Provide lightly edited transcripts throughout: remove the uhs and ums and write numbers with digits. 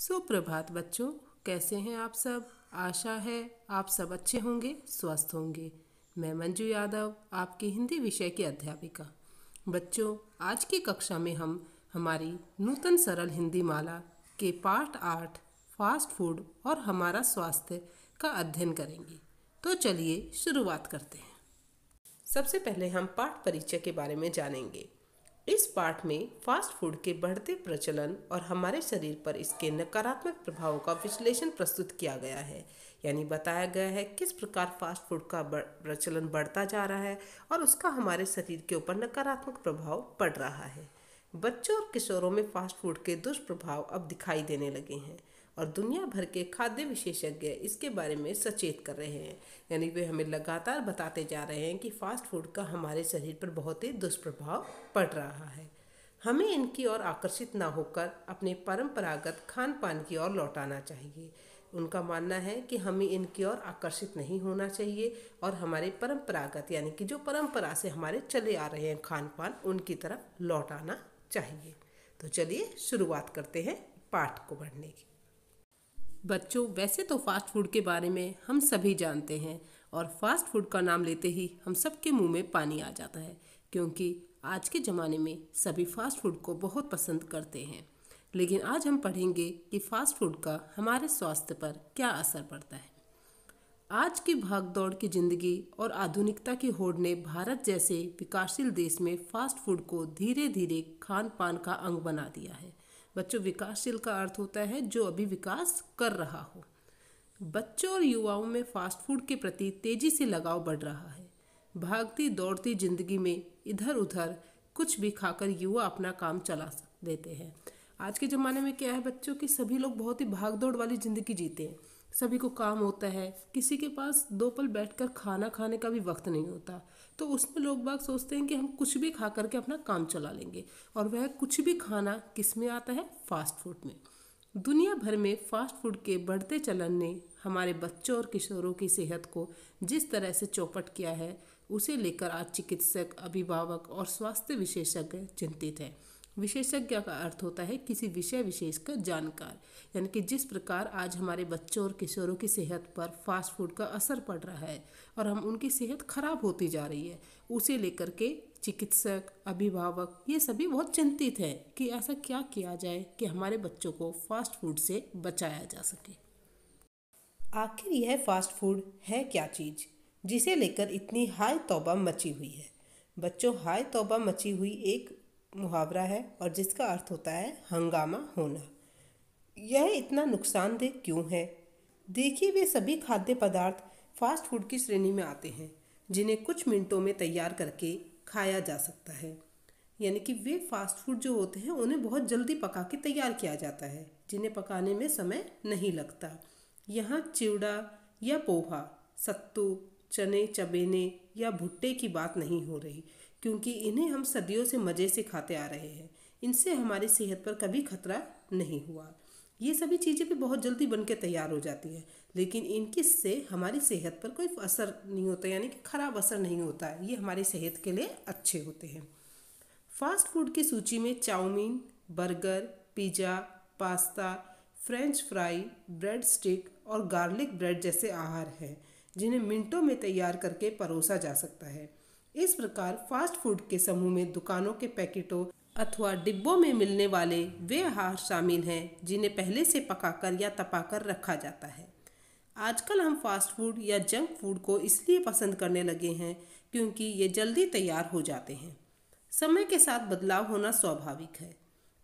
सुप्रभात बच्चों, कैसे हैं आप सब। आशा है आप सब अच्छे होंगे, स्वस्थ होंगे। मैं मंजू यादव, आपकी हिंदी विषय की अध्यापिका। बच्चों, आज की कक्षा में हम हमारी नूतन सरल हिंदी माला के पाठ 8 फास्ट फूड और हमारा स्वास्थ्य का अध्ययन करेंगे। तो चलिए शुरुआत करते हैं। सबसे पहले हम पाठ परिचय के बारे में जानेंगे। इस पाठ में फास्ट फूड के बढ़ते प्रचलन और हमारे शरीर पर इसके नकारात्मक प्रभावों का विश्लेषण प्रस्तुत किया गया है। यानी बताया गया है किस प्रकार फास्ट फूड का प्रचलन बढ़ता जा रहा है और उसका हमारे शरीर के ऊपर नकारात्मक प्रभाव पड़ रहा है। बच्चों और किशोरों में फास्ट फूड के दुष्प्रभाव अब दिखाई देने लगे हैं और दुनिया भर के खाद्य विशेषज्ञ इसके बारे में सचेत कर रहे हैं। यानी वे हमें लगातार बताते जा रहे हैं कि फास्ट फूड का हमारे शरीर पर बहुत ही दुष्प्रभाव पड़ रहा है। हमें इनकी ओर आकर्षित ना होकर अपने परंपरागत खान पान की ओर लौटाना चाहिए। उनका मानना है कि हमें इनकी ओर आकर्षित नहीं होना चाहिए और हमारे परंपरागत यानी कि जो परंपरा से हमारे चले आ रहे हैं खान पान, उनकी तरफ लौटाना चाहिए। तो चलिए शुरुआत करते हैं पाठ को पढ़ने की। बच्चों, वैसे तो फास्ट फूड के बारे में हम सभी जानते हैं और फास्ट फूड का नाम लेते ही हम सबके मुंह में पानी आ जाता है, क्योंकि आज के ज़माने में सभी फास्ट फूड को बहुत पसंद करते हैं। लेकिन आज हम पढ़ेंगे कि फास्ट फूड का हमारे स्वास्थ्य पर क्या असर पड़ता है। आज की भागदौड़ की जिंदगी और आधुनिकता की होड़ ने भारत जैसे विकासशील देश में फास्ट फूड को धीरे धीरे खान पान का अंग बना दिया है। बच्चों, विकासशील का अर्थ होता है जो अभी विकास कर रहा हो। बच्चों और युवाओं में फास्ट फूड के प्रति तेजी से लगाव बढ़ रहा है। भागती दौड़ती जिंदगी में इधर उधर कुछ भी खाकर युवा अपना काम चला देते हैं। आज के ज़माने में क्या है बच्चों कि सभी लोग बहुत ही भाग दौड़ वाली ज़िंदगी जीते हैं। सभी को काम होता है, किसी के पास 2 पल बैठकर खाना खाने का भी वक्त नहीं होता। तो उसमें लोग बाग सोचते हैं कि हम कुछ भी खा करके अपना काम चला लेंगे, और वह कुछ भी खाना किस में आता है? फास्ट फूड में। दुनिया भर में फास्ट फूड के बढ़ते चलन ने हमारे बच्चों और किशोरों की सेहत को जिस तरह से चौपट किया है, उसे लेकर आज चिकित्सक, अभिभावक और स्वास्थ्य विशेषज्ञ चिंतित हैं। विशेषज्ञ का अर्थ होता है किसी विषय विशेष का जानकार। यानी कि जिस प्रकार आज हमारे बच्चों और किशोरों की सेहत पर फास्ट फूड का असर पड़ रहा है और हम उनकी सेहत खराब होती जा रही है, उसे लेकर के चिकित्सक, अभिभावक ये सभी बहुत चिंतित हैं कि ऐसा क्या किया जाए कि हमारे बच्चों को फास्ट फूड से बचाया जा सके। आखिर यह फास्ट फूड है क्या चीज़ जिसे लेकर इतनी हाय तौबा मची हुई है? बच्चों, हाय तौबा मची हुई एक मुहावरा है और जिसका अर्थ होता है हंगामा होना। यह इतना नुकसानदेह क्यों है? देखिए, वे सभी खाद्य पदार्थ फास्ट फूड की श्रेणी में आते हैं जिन्हें कुछ मिनटों में तैयार करके खाया जा सकता है। यानी कि वे फास्ट फूड जो होते हैं उन्हें बहुत जल्दी पका के तैयार किया जाता है, जिन्हें पकाने में समय नहीं लगता। यहाँ चिवड़ा या पोहा, सत्तू, चने, चबेने या भुट्टे की बात नहीं हो रही, क्योंकि इन्हें हम सदियों से मज़े से खाते आ रहे हैं। इनसे हमारी सेहत पर कभी खतरा नहीं हुआ। ये सभी चीज़ें भी बहुत जल्दी बन के तैयार हो जाती हैं, लेकिन इनकी से हमारी सेहत पर कोई असर नहीं होता, यानी कि खराब असर नहीं होता है। ये हमारी सेहत के लिए अच्छे होते हैं। फास्ट फूड की सूची में chowmein, burger, pizza, pasta, french fry, bread stick और गार्लिक ब्रेड जैसे आहार हैं जिन्हें मिनटों में तैयार करके परोसा जा सकता है। इस प्रकार फास्ट फूड के समूह में दुकानों के पैकेटों अथवा डिब्बों में मिलने वाले वे आहार शामिल हैं जिन्हें पहले से पकाकर या तपाकर रखा जाता है। आजकल हम फास्ट फूड या जंक फूड को इसलिए पसंद करने लगे हैं क्योंकि ये जल्दी तैयार हो जाते हैं। समय के साथ बदलाव होना स्वाभाविक है,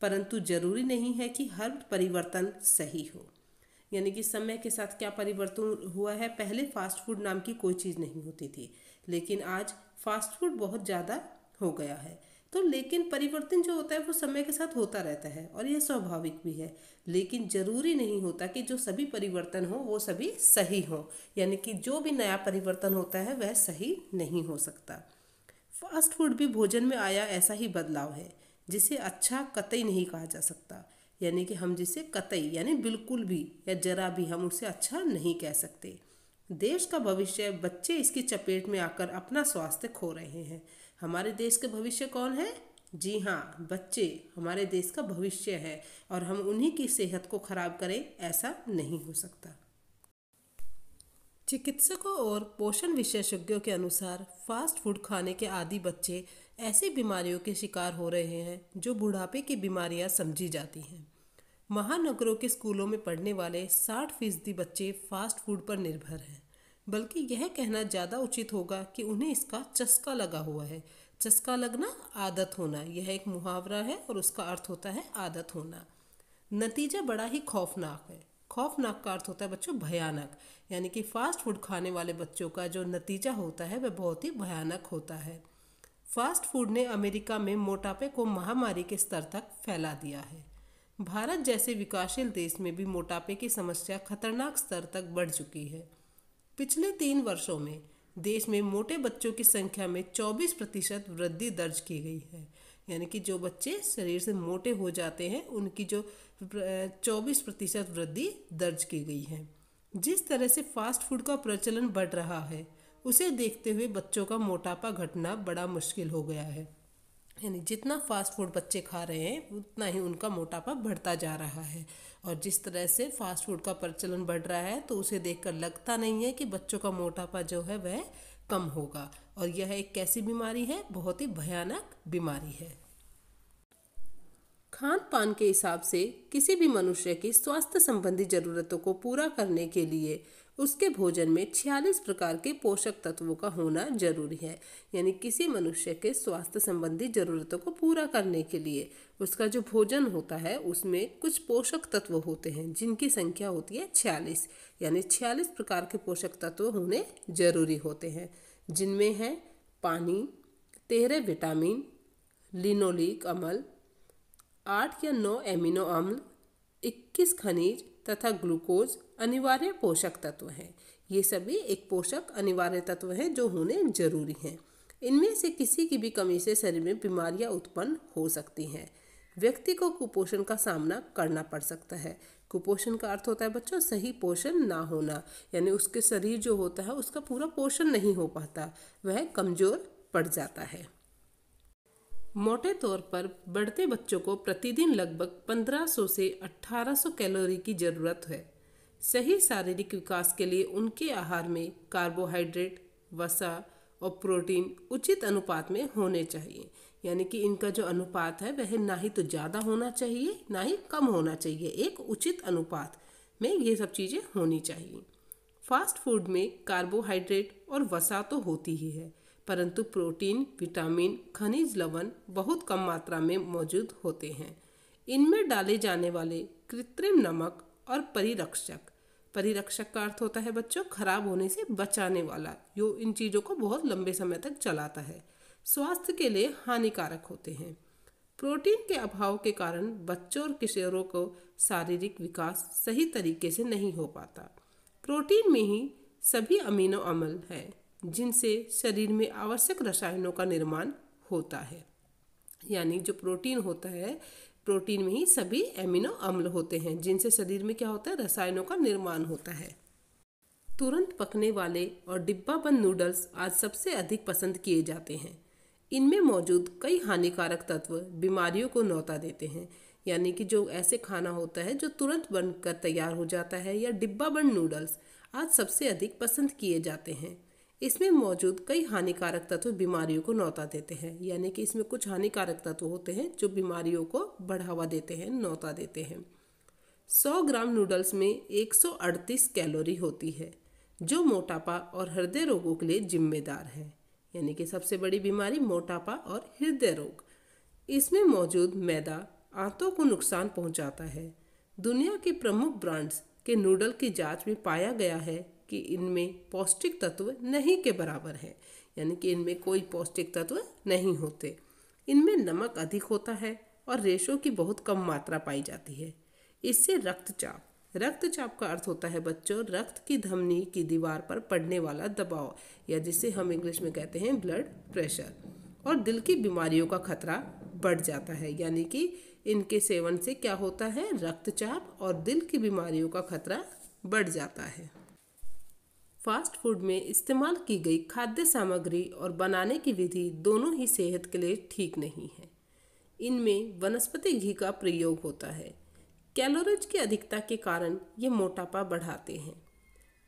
परंतु जरूरी नहीं है कि हर परिवर्तन सही हो। यानी कि समय के साथ क्या परिवर्तन हुआ है? पहले फास्ट फूड नाम की कोई चीज़ नहीं होती थी, लेकिन आज फास्ट फूड बहुत ज़्यादा हो गया है। तो लेकिन परिवर्तन जो होता है वो समय के साथ होता रहता है और यह स्वाभाविक भी है, लेकिन ज़रूरी नहीं होता कि जो सभी परिवर्तन हो वो सभी सही हो। यानी कि जो भी नया परिवर्तन होता है वह सही नहीं हो सकता। फास्ट फूड भी भोजन में आया ऐसा ही बदलाव है जिसे अच्छा कतई नहीं कहा जा सकता। यानी कि हम जिसे कतई यानी बिल्कुल भी या जरा भी हम उसे अच्छा नहीं कह सकते। देश का भविष्य, बच्चे इसकी चपेट में आकर अपना स्वास्थ्य खो रहे हैं। हमारे देश का भविष्य कौन है? जी हाँ, बच्चे हमारे देश का भविष्य है और हम उन्हीं की सेहत को खराब करें, ऐसा नहीं हो सकता। चिकित्सकों और पोषण विशेषज्ञों के अनुसार फास्ट फूड खाने के आदी बच्चे ऐसी बीमारियों के शिकार हो रहे हैं जो बुढ़ापे की बीमारियां समझी जाती हैं। महानगरों के स्कूलों में पढ़ने वाले 60% बच्चे फास्ट फूड पर निर्भर हैं। बल्कि यह कहना ज़्यादा उचित होगा कि उन्हें इसका चस्का लगा हुआ है। चस्का लगना, आदत होना, यह एक मुहावरा है और उसका अर्थ होता है आदत होना। नतीजा बड़ा ही खौफनाक है। खौफनाक का अर्थ होता है बच्चों भयानक, यानी कि फास्ट फूड खाने वाले बच्चों का जो नतीजा होता है वह बहुत ही भयानक होता है। फास्ट फूड ने अमेरिका में मोटापे को महामारी के स्तर तक फैला दिया है। भारत जैसे विकासशील देश में भी मोटापे की समस्या खतरनाक स्तर तक बढ़ चुकी है। पिछले 3 वर्षों में देश में मोटे बच्चों की संख्या में 24% वृद्धि दर्ज की गई है। यानी कि जो बच्चे शरीर से मोटे हो जाते हैं उनकी जो 24% वृद्धि दर्ज की गई है। जिस तरह से फास्ट फूड का प्रचलन बढ़ रहा है उसे देखते हुए बच्चों का मोटापा घटना बड़ा मुश्किल हो गया है। यानी जितना फास्ट फूड बच्चे खा रहे हैं उतना ही उनका मोटापा बढ़ता जा रहा है। और जिस तरह से फास्ट फूड का प्रचलन बढ़ रहा है तो उसे देखकर लगता नहीं है कि बच्चों का मोटापा जो है वह कम होगा। और यह एक कैसी बीमारी है? बहुत ही भयानक बीमारी है। खान पान के हिसाब से किसी भी मनुष्य की स्वास्थ्य संबंधी जरूरतों को पूरा करने के लिए उसके भोजन में 46 प्रकार के पोषक तत्वों का होना जरूरी है। यानी किसी मनुष्य के स्वास्थ्य संबंधी जरूरतों को पूरा करने के लिए उसका जो भोजन होता है उसमें कुछ पोषक तत्व होते हैं जिनकी संख्या होती है 46। यानी 46 प्रकार के पोषक तत्व होने जरूरी होते हैं, जिनमें है पानी, 13 विटामिन, लिनोलिक अम्ल, 8 या 9 एमिनो अम्ल, 21 खनिज तथा ग्लूकोज अनिवार्य पोषक तत्व हैं। ये सभी एक पोषक अनिवार्य तत्व हैं जो होने जरूरी हैं। इनमें से किसी की भी कमी से शरीर में बीमारियां उत्पन्न हो सकती हैं। व्यक्ति को कुपोषण का सामना करना पड़ सकता है। कुपोषण का अर्थ होता है बच्चों सही पोषण ना होना, यानी उसके शरीर जो होता है उसका पूरा पोषण नहीं हो पाता, वह कमजोर पड़ जाता है। मोटे तौर पर बढ़ते बच्चों को प्रतिदिन लगभग 1500 से 1800 कैलोरी की ज़रूरत है। सही शारीरिक विकास के लिए उनके आहार में कार्बोहाइड्रेट, वसा और प्रोटीन उचित अनुपात में होने चाहिए। यानी कि इनका जो अनुपात है वह ना ही तो ज़्यादा होना चाहिए ना ही कम होना चाहिए, एक उचित अनुपात में ये सब चीज़ें होनी चाहिए। फास्ट फूड में कार्बोहाइड्रेट और वसा तो होती ही है, परंतु प्रोटीन, विटामिन, खनिज लवण बहुत कम मात्रा में मौजूद होते हैं। इनमें डाले जाने वाले कृत्रिम नमक और परिरक्षक का अर्थ होता है बच्चों खराब होने से बचाने वाला, जो इन चीज़ों को बहुत लंबे समय तक चलाता है, स्वास्थ्य के लिए हानिकारक होते हैं। प्रोटीन के अभाव के कारण बच्चों और किशोरों को शारीरिक विकास सही तरीके से नहीं हो पाता। प्रोटीन में ही सभी अमीनो अम्ल हैं जिनसे शरीर में आवश्यक रसायनों का निर्माण होता है। यानी जो प्रोटीन होता है, प्रोटीन में ही सभी एमिनो अम्ल होते हैं जिनसे शरीर में क्या होता है, रसायनों का निर्माण होता है। तुरंत पकने वाले और डिब्बाबंद नूडल्स आज सबसे अधिक पसंद किए जाते हैं। इनमें मौजूद कई हानिकारक तत्व बीमारियों को न्योता देते हैं। यानी कि जो ऐसे खाना होता है जो तुरंत बनकर तैयार हो जाता है या डिब्बाबंद नूडल्स आज सबसे अधिक पसंद किए जाते हैं। इसमें मौजूद कई हानिकारक तत्व बीमारियों को न्योता देते हैं। यानी कि इसमें कुछ हानिकारक तत्व होते हैं जो बीमारियों को बढ़ावा देते हैं, न्योता देते हैं। 100 ग्राम नूडल्स में 138 कैलोरी होती है जो मोटापा और हृदय रोगों के लिए जिम्मेदार है। यानी कि सबसे बड़ी बीमारी मोटापा और हृदय रोग। इसमें मौजूद मैदा आंतों को नुकसान पहुंचाता है। दुनिया के प्रमुख ब्रांड्स के नूडल की जांच में पाया गया है कि इनमें पौष्टिक तत्व नहीं के बराबर है। यानी कि इनमें कोई पौष्टिक तत्व नहीं होते। इनमें नमक अधिक होता है और रेशों की बहुत कम मात्रा पाई जाती है। इससे रक्तचाप का अर्थ होता है बच्चों रक्त की धमनी की दीवार पर पड़ने वाला दबाव, या जिसे हम इंग्लिश में कहते हैं ब्लड प्रेशर, और दिल की बीमारियों का खतरा बढ़ जाता है। यानी कि इनके सेवन से क्या होता है, रक्तचाप और दिल की बीमारियों का खतरा बढ़ जाता है। फास्ट फूड में इस्तेमाल की गई खाद्य सामग्री और बनाने की विधि दोनों ही सेहत के लिए ठीक नहीं है। इनमें वनस्पति घी का प्रयोग होता है। कैलोरीज की अधिकता के कारण ये मोटापा बढ़ाते हैं।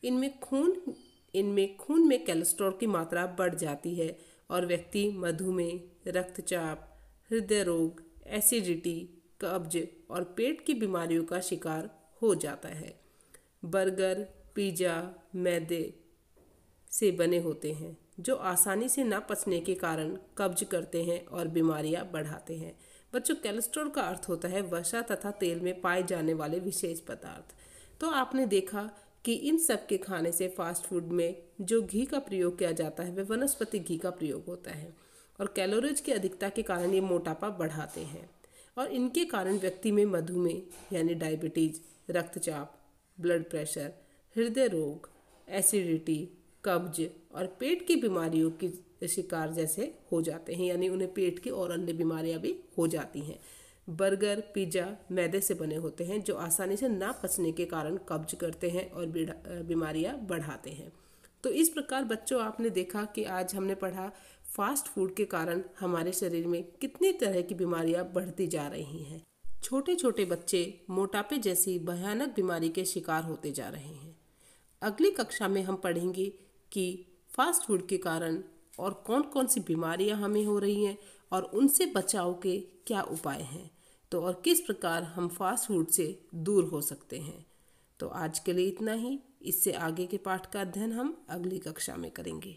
इनमें खून में कोलेस्ट्रॉल की मात्रा बढ़ जाती है और व्यक्ति मधुमेह, रक्तचाप, हृदय रोग, एसिडिटी, कब्ज और पेट की बीमारियों का शिकार हो जाता है। बर्गर, पिज़्ज़ा मैदे से बने होते हैं जो आसानी से ना पचने के कारण कब्ज करते हैं और बीमारियां बढ़ाते हैं। बच्चों, कोलेस्ट्रॉल का अर्थ होता है वसा तथा तेल में पाए जाने वाले विशेष पदार्थ। तो आपने देखा कि इन सब के खाने से फास्ट फूड में जो घी का प्रयोग किया जाता है वह वनस्पति घी का प्रयोग होता है और कैलोरीज की अधिकता के कारण ये मोटापा बढ़ाते हैं और इनके कारण व्यक्ति में मधुमेह यानी डायबिटीज, रक्तचाप, ब्लड प्रेशर, हृदय रोग, एसिडिटी, कब्ज और पेट की बीमारियों की शिकार जैसे हो जाते हैं, यानी उन्हें पेट की और अन्य बीमारियां भी हो जाती हैं। बर्गर, पिज़्ज़ा मैदे से बने होते हैं जो आसानी से ना पचने के कारण कब्ज करते हैं और बीमारियां बढ़ाते हैं। तो इस प्रकार बच्चों, आपने देखा कि आज हमने पढ़ा फास्ट फूड के कारण हमारे शरीर में कितनी तरह की बीमारियां बढ़ती जा रही हैं। छोटे छोटे बच्चे मोटापे जैसी भयानक बीमारी के शिकार होते जा रहे हैं। अगली कक्षा में हम पढ़ेंगे कि फास्ट फूड के कारण और कौन कौन सी बीमारियां हमें हो रही हैं और उनसे बचाव के क्या उपाय हैं, तो और किस प्रकार हम फास्ट फूड से दूर हो सकते हैं। तो आज के लिए इतना ही। इससे आगे के पाठ का अध्ययन हम अगली कक्षा में करेंगे।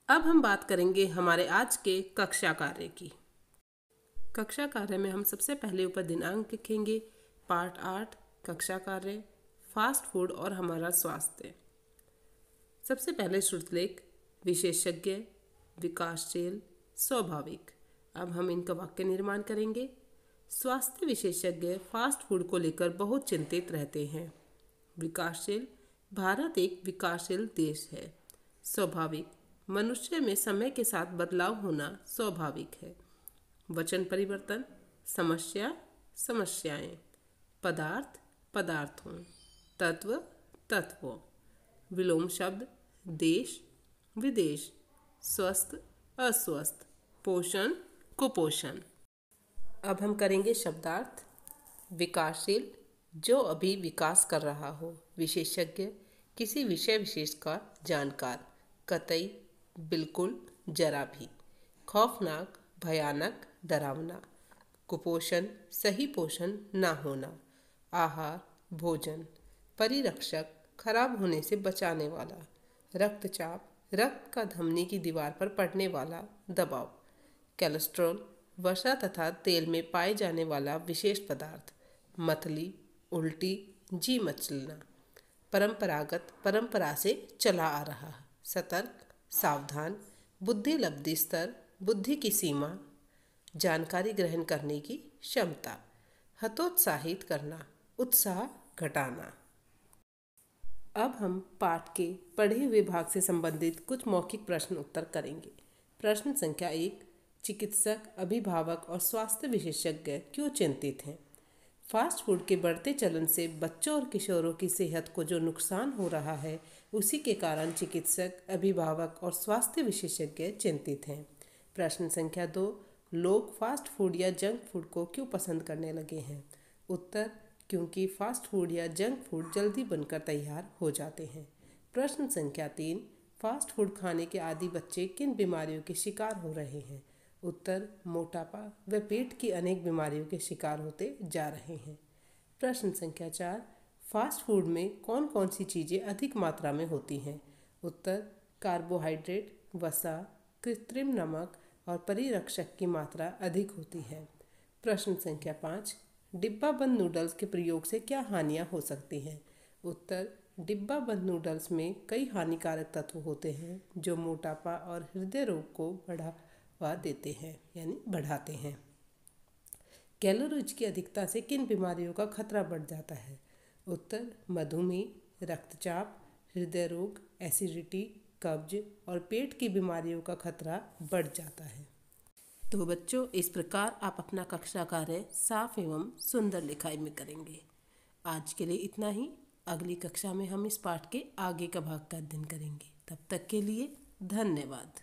अब हम बात करेंगे हमारे आज के कक्षा कार्य की। कक्षा कार्य में हम सबसे पहले ऊपर दिनांक लिखेंगे। पाठ 8 कक्षा कार्य, फास्ट फूड और हमारा स्वास्थ्य। सबसे पहले श्रुतलेख, विशेषज्ञ, विकासशील, स्वाभाविक। अब हम इनका वाक्य निर्माण करेंगे। स्वास्थ्य विशेषज्ञ फास्ट फूड को लेकर बहुत चिंतित रहते हैं। विकासशील, भारत एक विकासशील देश है। स्वाभाविक, मनुष्य में समय के साथ बदलाव होना स्वाभाविक है। वचन परिवर्तन, समस्या, समस्याएं, पदार्थ, पदार्थों, तत्व, तत्वों, विलोम शब्द, देश, विदेश, स्वस्थ, अस्वस्थ, पोषण, कुपोषण। अब हम करेंगे शब्दार्थ। विकासशील, जो अभी विकास कर रहा हो। विशेषज्ञ, किसी विषय विशेष का जानकार। कतई, बिल्कुल, जरा भी। खौफनाक, भयानक, डरावना। कुपोषण, सही पोषण ना होना। आहार, भोजन। परिरक्षक, खराब होने से बचाने वाला। रक्तचाप, रक्त का धमनी की दीवार पर पड़ने वाला दबाव। कोलेस्ट्रॉल, वसा तथा तेल में पाए जाने वाला विशेष पदार्थ। मतली, उल्टी, जी मचलना। परंपरागत, परंपरा से चला आ रहा। सतर्क, सावधान। बुद्धि लब्धि स्तर, बुद्धि की सीमा। जानकारी ग्रहण करने की क्षमता। हतोत्साहित करना, उत्साह घटाना। अब हम पाठ के पढ़े हुए भाग से संबंधित कुछ मौखिक प्रश्न उत्तर करेंगे। प्रश्न संख्या 1, चिकित्सक, अभिभावक और स्वास्थ्य विशेषज्ञ क्यों चिंतित हैं? फास्ट फूड के बढ़ते चलन से बच्चों और किशोरों की सेहत को जो नुकसान हो रहा है, उसी के कारण चिकित्सक, अभिभावक और स्वास्थ्य विशेषज्ञ चिंतित हैं। प्रश्न संख्या 2, लोग फास्ट फूड या जंक फूड को क्यों पसंद करने लगे हैं? उत्तर, क्योंकि फास्ट फूड या जंक फूड जल्दी बनकर तैयार हो जाते हैं। प्रश्न संख्या 3, फास्ट फूड खाने के आदी बच्चे किन बीमारियों के शिकार हो रहे हैं? उत्तर, मोटापा व पेट की अनेक बीमारियों के शिकार होते जा रहे हैं। प्रश्न संख्या 4, फास्ट फूड में कौन कौन सी चीज़ें अधिक मात्रा में होती हैं? उत्तर, कार्बोहाइड्रेट, वसा, कृत्रिम नमक और परिरक्षक की मात्रा अधिक होती है। प्रश्न संख्या 5, डिब्बाबंद नूडल्स के प्रयोग से क्या हानियां हो सकती हैं? उत्तर, डिब्बाबंद नूडल्स में कई हानिकारक तत्व होते हैं जो मोटापा और हृदय रोग को बढ़ावा देते हैं यानी बढ़ाते हैं। कैलोरीज की अधिकता से किन बीमारियों का खतरा बढ़ जाता है? उत्तर, मधुमेह, रक्तचाप, हृदय रोग, एसिडिटी, कब्ज और पेट की बीमारियों का खतरा बढ़ जाता है। तो बच्चों, इस प्रकार आप अपना कक्षा कार्य साफ एवं सुंदर लिखाई में करेंगे। आज के लिए इतना ही। अगली कक्षा में हम इस पाठ के आगे का भाग का अध्ययन करेंगे। तब तक के लिए धन्यवाद।